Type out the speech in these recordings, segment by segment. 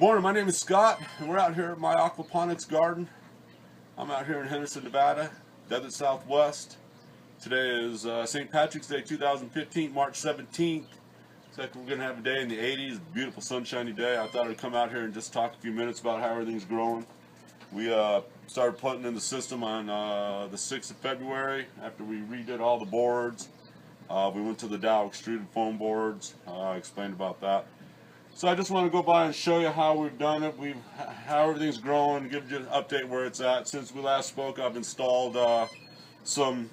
Good morning, my name is Scott, and we're out here at my aquaponics garden. I'm out here in Henderson, Nevada, Desert Southwest. Today is St. Patrick's Day 2015, March 17th. Looks like we're going to have a day in the 80s, beautiful sunshiny day. I thought I'd come out here and just talk a few minutes about how everything's growing. We started putting in the system on the 6th of February after we redid all the boards. We went to the Dow extruded foam boards. I explained about that. So I just want to go by and show you how we've done it, how everything's growing, give you an update where it's at. Since we last spoke, I've installed some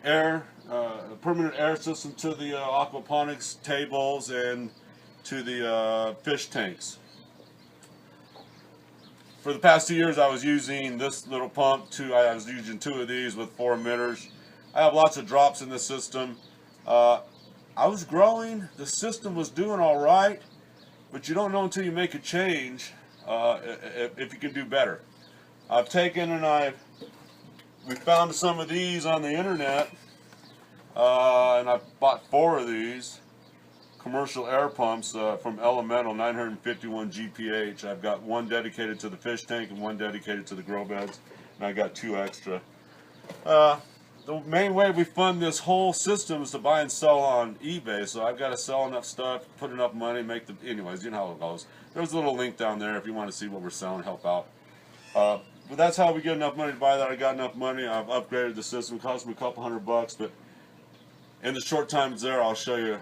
permanent air system to the aquaponics tables and to the fish tanks. For the past 2 years I was using this little pump, I was using 2 of these with 4 emitters. I have lots of drops in the system. I was growing, the system was doing all right, but you don't know until you make a change if you can do better. I've taken and we found some of these on the internet, and I bought 4 of these commercial air pumps from Elemental 951 GPH. I've got 1 dedicated to the fish tank and 1 dedicated to the grow beds, and I got 2 extra. The main way we fund this whole system is to buy and sell on eBay, so I've got to sell enough stuff, put enough money, anyways, you know how it goes. There's a little link down there if you want to see what we're selling, help out. But that's how we get enough money to buy that. I got enough money, I've upgraded the system. It cost me a couple $100, but in the short time it's there, I'll show you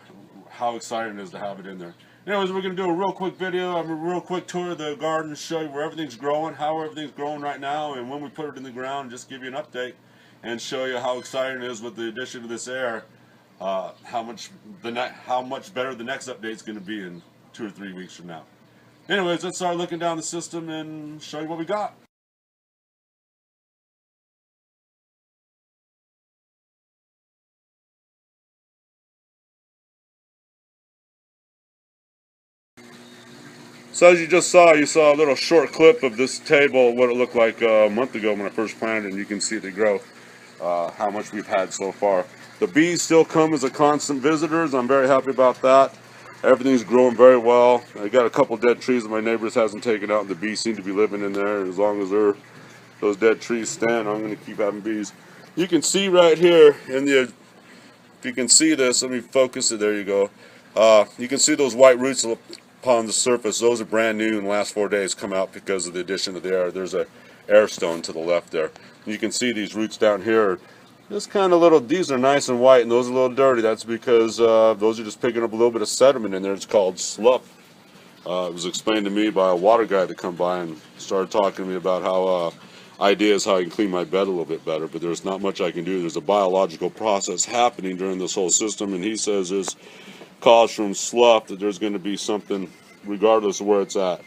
how exciting it is to have it in there. Anyways, we're going to do a real quick video, a real quick tour of the garden, show you where everything's growing, how everything's growing right now, and when we put it in the ground, just give you an update and show you how exciting it is with the addition of this air, how much better the next update is going to be in 2 or 3 weeks from now. Anyways, let's start looking down the system and show you what we got. So as you just saw, you saw a little short clip of this table, what it looked like a month ago when I first planted, and you can see the growth. How much we've had so far. The bees still come as a constant visitors. I'm very happy about that. Everything's growing very well. I got a couple dead trees that my neighbors hasn't taken out, and the bees seem to be living in there. As long as those dead trees stand, I'm going to keep having bees. You can see right here if you can see this, let me focus it. There you go. You can see those white roots upon the surface. Those are brand new in the last 4 days, come out because of the addition of the air. There's a air stone to the left there. You can see these roots down here, just kind of little, these are nice and white and those are a little dirty. That's because those are just picking up a little bit of sediment in there. It's called slough. It was explained to me by a water guy that come by and started talking to me about how ideas how I can clean my bed a little bit better, but there's not much I can do. There's a biological process happening during this whole system, and he says it's caused from slough, that there's going to be something regardless of where it's at.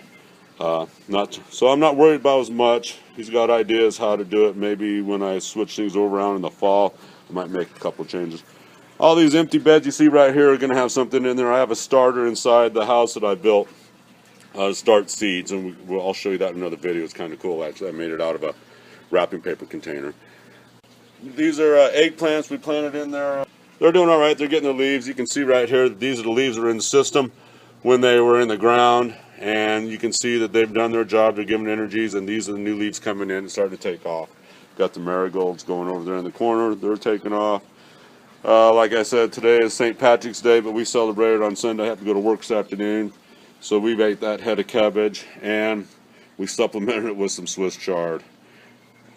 So I'm not worried about as much. He's got ideas how to do it. Maybe when I switch things over around in the fall, I might make a couple changes. All these empty beds you see right here are going to have something in there. I have a starter inside the house that I built to start seeds, and I'll show you that in another video. It's kind of cool, actually. I made it out of a wrapping paper container. These are eggplants we planted in there. They're doing all right. They're getting their leaves. You can see right here, these are the leaves that are in the system when they were in the ground. And you can see that they've done their job. They're giving energies, and these are the new leaves coming in and starting to take off. Got the marigolds going over there in the corner. They're taking off. Like I said, today is St. Patrick's Day, but we celebrated on Sunday. I have to go to work this afternoon. So we've ate that head of cabbage, and we supplemented it with some Swiss chard.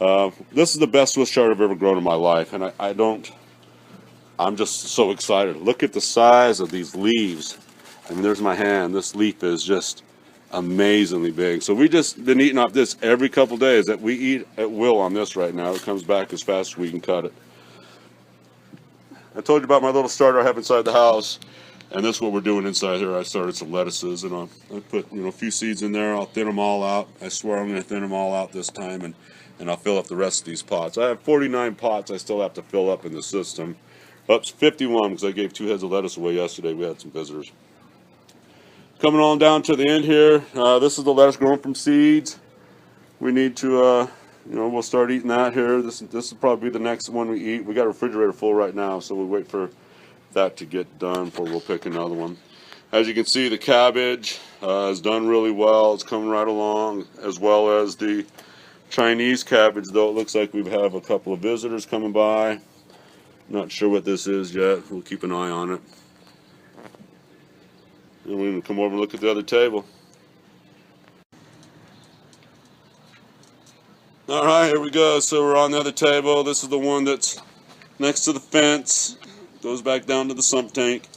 This is the best Swiss chard I've ever grown in my life, and I'm just so excited. Look at the size of these leaves. I mean, there's my hand. This leaf is just amazingly big. So we just been eating off this every couple days. That we eat at will on this right now. It comes back as fast as we can cut it. I told you about my little starter I have inside the house, and this is what we're doing inside here. I started some lettuces, and I put a few seeds in there. I'll thin them all out. I swear I'm going to thin them all out this time, and I'll fill up the rest of these pots. I have 49 pots I still have to fill up in the system. Oops, 51 because I gave 2 heads of lettuce away yesterday. We had some visitors. Coming on down to the end here, this is the lettuce growing from seeds. We need to, we'll start eating that here. This will probably be the next one we eat. We got a refrigerator full right now, so we'll wait for that to get done before we'll pick another one. As you can see, the cabbage has done really well. It's coming right along, as well as the Chinese cabbage, though it looks like we have a couple of visitors coming by. Not sure what this is yet. We'll keep an eye on it. And we're going to come over and look at the other table. Alright, here we go. So we're on the other table. This is the one that's next to the fence. Goes back down to the sump tank.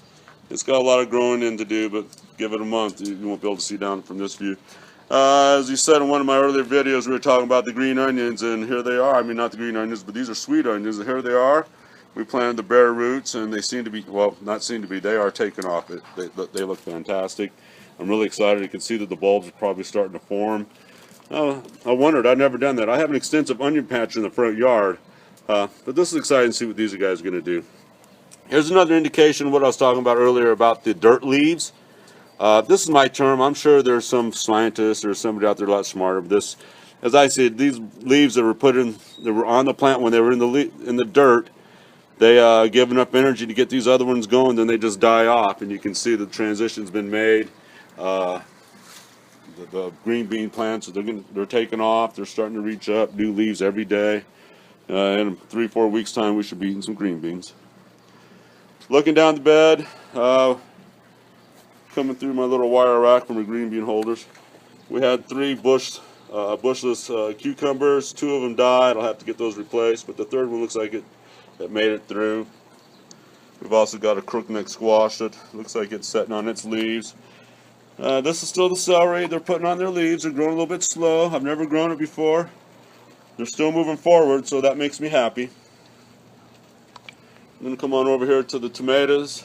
It's got a lot of growing in to do, but give it a month. You won't be able to see down from this view. As you said in one of my earlier videos, we were talking about the green onions, and here they are. I mean, not the green onions, but these are sweet onions, and here they are. We planted the bare roots, and they seem to be, well, not seem to be, they are taking off. They look fantastic. I'm really excited. You can see that the bulbs are probably starting to form. I wondered, I've never done that. I have an extensive onion patch in the front yard, but this is exciting to see what these guys are going to do. Here's another indication of what I was talking about earlier about the dirt leaves. This is my term. I'm sure there's some scientist or somebody out there a lot smarter. But this, as I said, these leaves that were put in, that were on the plant when they were in the dirt, they give enough energy to get these other ones going, then they just die off, and you can see the transition's been made. The green bean plants, they're taking off. They're starting to reach up, new leaves every day. In 3-4 weeks' time, we should be eating some green beans. Looking down the bed, coming through my little wire rack from the green bean holders. We had 3 bushless cucumbers. 2 of them died. I'll have to get those replaced, but the third one looks like it made it through. We've also got a crookneck squash that looks like it's setting on its leaves. This is still the celery. They're putting on their leaves. They're growing a little bit slow. I've never grown it before. They're still moving forward, so that makes me happy. I'm going to come on over here to the tomatoes.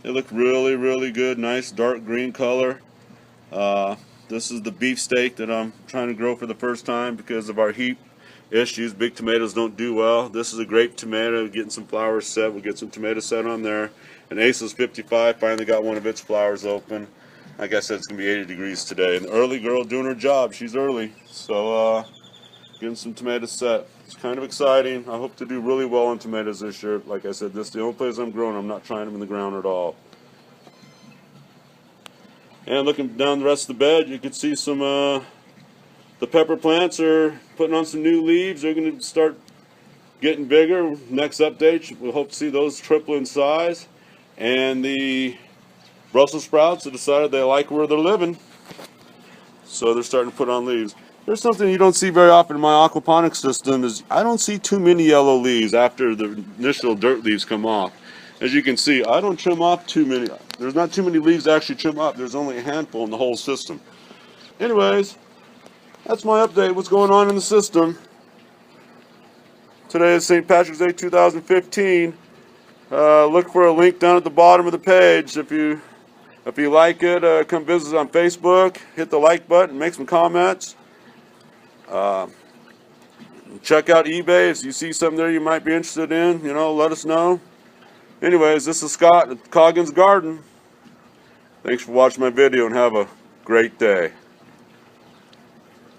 They look really, really good. Nice dark green color. This is the beefsteak that I'm trying to grow for the first time because of our heat issues. Big tomatoes don't do well. This is a grape tomato, getting some flowers set. We'll get some tomatoes set on there. And Aces 55 finally got one of its flowers open. Like I said, it's going to be 80 degrees today. And the early girl doing her job. She's early. So, getting some tomatoes set. It's kind of exciting. I hope to do really well on tomatoes this year. Like I said, this is the only place I'm growing. I'm not trying them in the ground at all. And looking down the rest of the bed, you can see some, the pepper plants are putting on some new leaves. They're going to start getting bigger. Next update, we'll hope to see those triple in size. And the Brussels sprouts have decided they like where they're living. So they're starting to put on leaves. There's something you don't see very often in my aquaponics system is I don't see too many yellow leaves after the initial dirt leaves come off. As you can see, I don't trim off too many. There's not too many leaves to actually trim off. There's only a handful in the whole system. Anyways, that's my update. What's going on in the system? Today is St. Patrick's Day 2015. Look for a link down at the bottom of the page. If you like it, come visit us on Facebook. Hit the like button. Make some comments. Check out eBay. If you see something there you might be interested in, let us know. Anyways, this is Scott at Coggins Garden. Thanks for watching my video and have a great day.